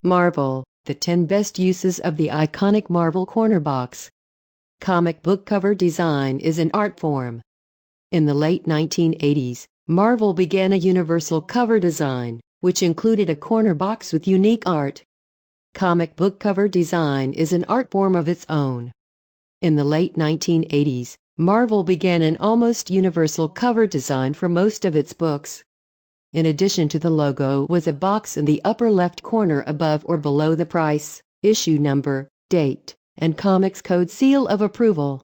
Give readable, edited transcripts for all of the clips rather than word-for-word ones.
Marvel, the 10 best uses of the iconic Marvel corner box. Comic book cover design is an art form. In the late 1980s, Marvel began a universal cover design, which included a corner box with unique art. Comic book cover design is an art form of its own. In the late 1980s, Marvel began an almost universal cover design for most of its books. In addition to the logo was a box in the upper left corner above or below the price, issue number, date, and comics code seal of approval.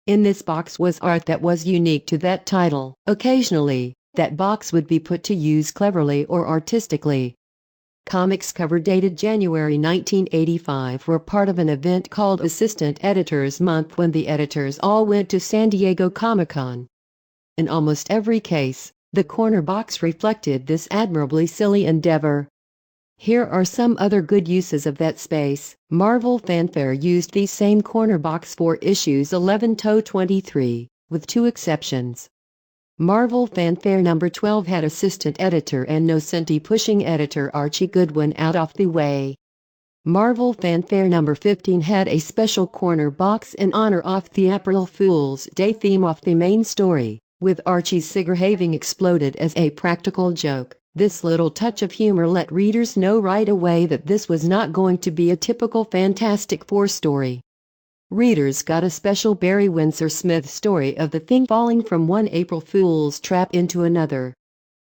In this box was art that was unique to that title. Occasionally, that box would be put to use cleverly or artistically. Comics cover dated January 1985 were part of an event called Assistant Editors Month when the editors all went to San Diego Comic-Con. In almost every case, the corner box reflected this admirably silly endeavor. Here are some other good uses of that space. Marvel Fanfare used the same corner box for issues 11-23, with 2 exceptions. Marvel Fanfare number 12 had assistant editor and Nocenti pushing editor Archie Goodwin out of the way. Marvel Fanfare number 15 had a special corner box in honor of the April Fool's Day theme of the main story, with Archie's cigar having exploded as a practical joke. This little touch of humor let readers know right away that this was not going to be a typical Fantastic Four story. Readers got a special Barry Windsor Smith story of the thing falling from one April Fool's trap into another.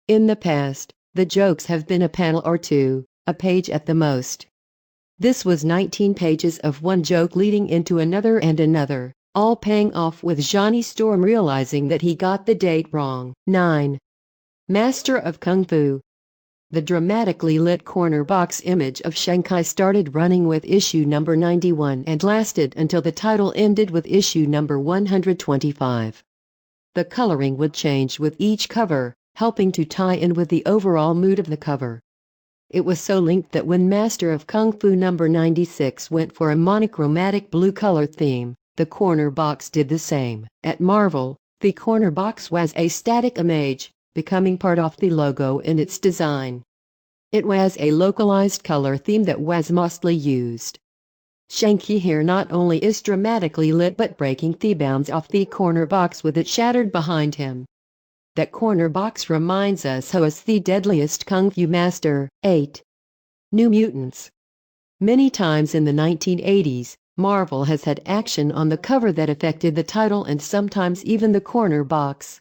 In the past, the jokes have been a panel or two, a page at the most. This was 19 pages of one joke leading into another and another, all paying off with Johnny Storm realizing that he got the date wrong. 9. Master of Kung Fu. The dramatically lit corner box image of Shankai started running with issue number 91 and lasted until the title ended with issue number 125. The coloring would change with each cover, helping to tie in with the overall mood of the cover. It was so linked that when Master of Kung Fu number 96 went for a monochromatic blue color theme, the corner box did the same. At Marvel, the corner box was a static image, becoming part of the logo in its design. It was a localized color theme that was mostly used. Shanky here not only is dramatically lit but breaking the bounds of the corner box with it shattered behind him. That corner box reminds us who is the deadliest Kung Fu master. 8. New Mutants. Many times in the 1980s, Marvel has had action on the cover that affected the title and sometimes even the corner box.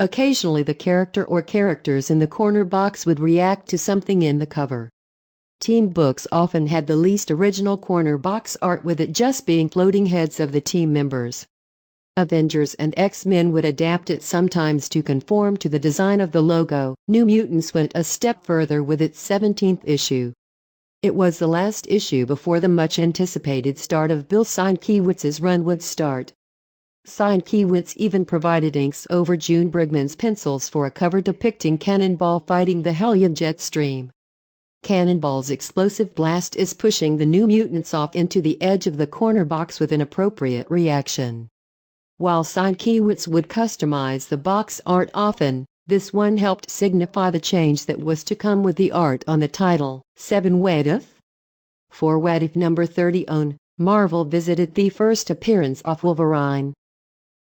Occasionally the character or characters in the corner box would react to something in the cover. Team books often had the least original corner box art with it just being floating heads of the team members. Avengers and X-Men would adapt it sometimes to conform to the design of the logo. New Mutants went a step further with its 17th issue. It was the last issue before the much-anticipated start of Bill Sienkiewicz's run would start. Sienkiewicz even provided inks over June Brigman's pencils for a cover depicting Cannonball fighting the Hellion jet stream. Cannonball's explosive blast is pushing the New Mutants off into the edge of the corner box with an appropriate reaction. While Sienkiewicz would customize the box art often, this one helped signify the change that was to come with the art on the title. 7. What If? For What If number 30 on, Marvel visited the first appearance of Wolverine.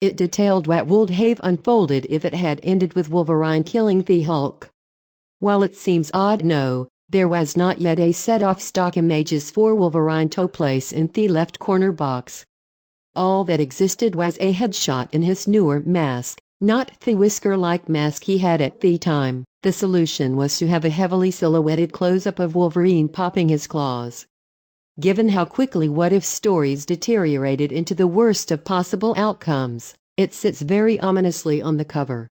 It detailed what would have unfolded if it had ended with Wolverine killing the Hulk. While it seems odd there was not yet a set of stock images for Wolverine to place in the left corner box. All that existed was a headshot in his newer mask, not the whisker-like mask he had at the time. The solution was to have a heavily silhouetted close-up of Wolverine popping his claws. Given how quickly What If stories deteriorated into the worst of possible outcomes, it sits very ominously on the cover.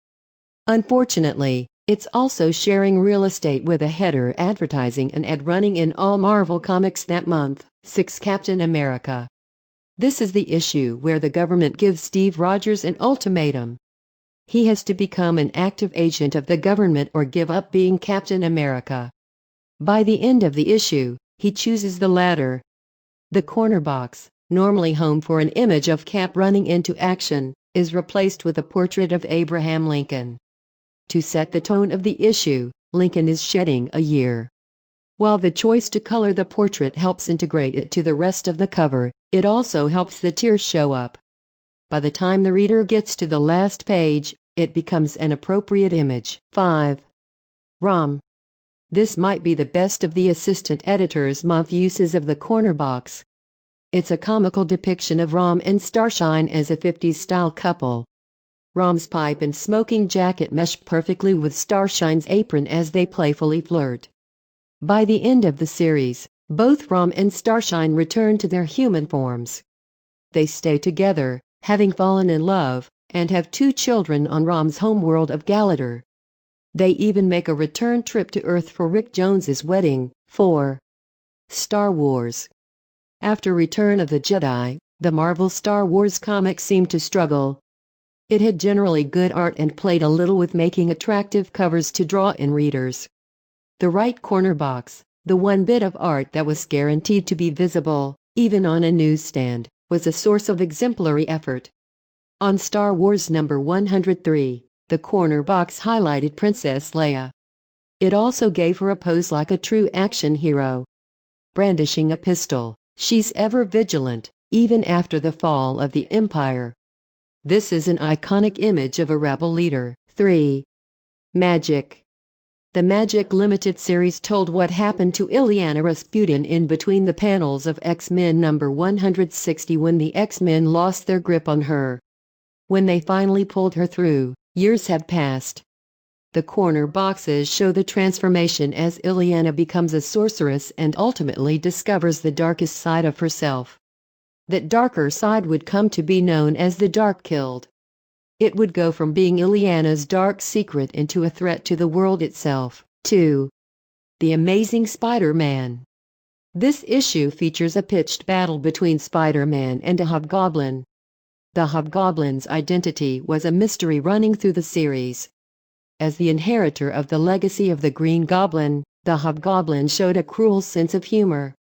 Unfortunately, it's also sharing real estate with a header advertising an ad running in all Marvel comics that month. 6. Captain America. This is the issue where the government gives Steve Rogers an ultimatum. He has to become an active agent of the government or give up being Captain America. By the end of the issue, he chooses the latter. The corner box, normally home for an image of Cap running into action, is replaced with a portrait of Abraham Lincoln. To set the tone of the issue, Lincoln is shedding a year. While the choice to color the portrait helps integrate it to the rest of the cover, it also helps the tears show up. By the time the reader gets to the last page, it becomes an appropriate image. 5. ROM. This might be the best of the assistant editor's month uses of the corner box. It's a comical depiction of Rom and Starshine as a 50s-style couple. Rom's pipe and smoking jacket mesh perfectly with Starshine's apron as they playfully flirt. By the end of the series, both Rom and Starshine return to their human forms. They stay together, having fallen in love, and have 2 children on Rom's homeworld of Galador. They even make a return trip to Earth for Rick Jones's wedding. 4. Star Wars. After Return of the Jedi, the Marvel Star Wars comics seemed to struggle. It had generally good art and played a little with making attractive covers to draw in readers. The right corner box, the one bit of art that was guaranteed to be visible, even on a newsstand, was a source of exemplary effort. On Star Wars number 103, the corner box highlighted Princess Leia. It also gave her a pose like a true action hero. Brandishing a pistol, she's ever vigilant, even after the fall of the Empire. This is an iconic image of a rebel leader. 3. Magic. The Magic Limited series told what happened to Illyana Rasputin in between the panels of X-Men number 160 when the X-Men lost their grip on her. When they finally pulled her through, years have passed. The corner boxes show the transformation as Illyana becomes a sorceress and ultimately discovers the darkest side of herself. That darker side would come to be known as the Darkkild. It would go from being Illyana's dark secret into a threat to the world itself. 2. The Amazing Spider-Man. This issue features a pitched battle between Spider-Man and a hobgoblin. The hobgoblin's identity was a mystery running through the series. As the inheritor of the legacy of the Green Goblin, the hobgoblin showed a cruel sense of humor.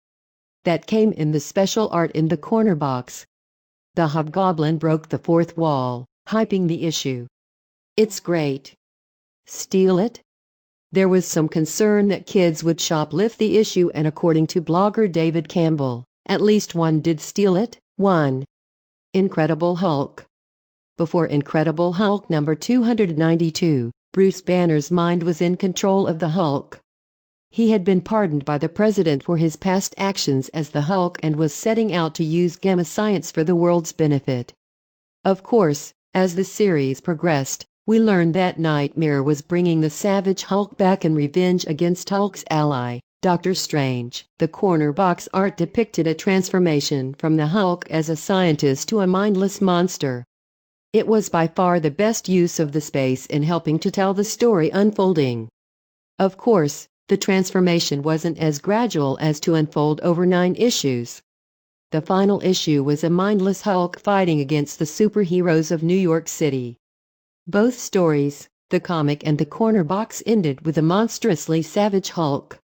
That came in the special art in the corner box. The hobgoblin broke the fourth wall, hyping the issue. It's great. Steal it? There was some concern that kids would shoplift the issue, and according to blogger David Campbell, at least one did steal it. 1. Incredible Hulk. Before Incredible Hulk number 292, Bruce Banner's mind was in control of the Hulk. He had been pardoned by the president for his past actions as the Hulk and was setting out to use gamma science for the world's benefit. Of course, as the series progressed, we learned that Nightmare was bringing the Savage Hulk back in revenge against Hulk's ally, Doctor Strange. The corner box art depicted a transformation from the Hulk as a scientist to a mindless monster. It was by far the best use of the space in helping to tell the story unfolding. Of course, the transformation wasn't as gradual as to unfold over 9 issues. The final issue was a mindless Hulk fighting against the superheroes of New York City. Both stories, the comic and the corner box, ended with a monstrously savage Hulk.